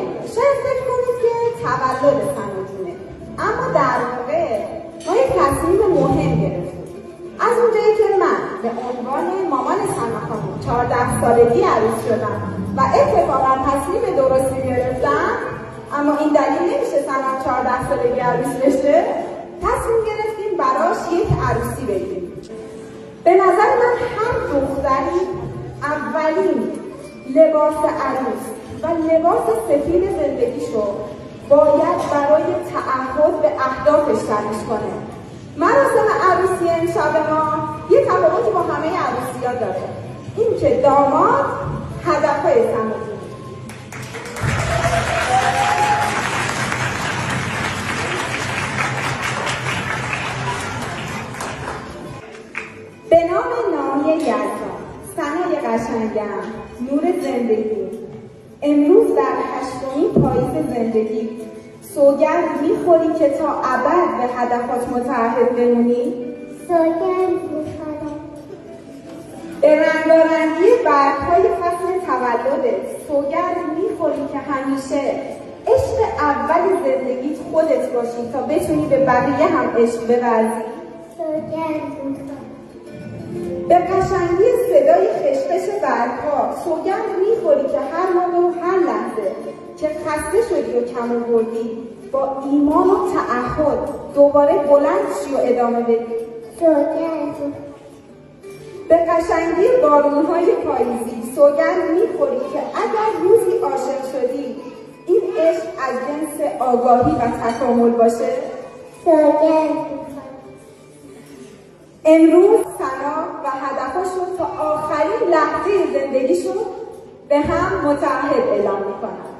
نمیده. شاید فکر کنید که تولد سنا جونه، اما در واقع ما یک تصمیم مهم گرفتیم. از اونجایی که من به عنوان مامان سنا خانم 14 سالگی عروس شدم و اتفاقا تصمیم درستی گرفتم، اما این دلیل نمیشه سنا 14 سالگی عروس بشه، تصمیم گرفتیم براش یک عروسی بگیریم. به نظر من هر دختری اولین لباس عروس و لباس سفید زندگیشو باید برای تعهد به اهدافش تمیز کنه. مراسم عروسی امشب ما یه تفاوتی با همه عروسی‌ها داره، این که داماد هدف‌های سماجی. به نام نامی یزدان، سنای قشنگم، نور زندگی، امروز در 8مین پاییز زندگی سوگند میخوری که تا ابد به هدفات متعهد بمونی؟ سوگند میخورم. به رنگارنگی برگ‌های فصل تولدت سوگند میخوری که همیشه عشق اول زندگیت خودت باشی تا بتونی به بقیه هم عشق بورزی؟ سوگند میخورم. به قشنگی صدای خشخش برگ‌ها سوگند میخوری که هر موقع و هر لحظه که خسته شدی و کم آوردی با ایمان و تعهد دوباره بلند شی و ادامه بدی؟ سوگند. به قشنگی بارون‌های پاییزی سوگند میخوری که اگر روزی عاشق شدی این عشق از جنس آگاهی و تکامل باشه؟ سوگند. امروز سنا و هدفاشو تا آخرین لحظه زندگیشو به هم متعهد اعلام میکنن.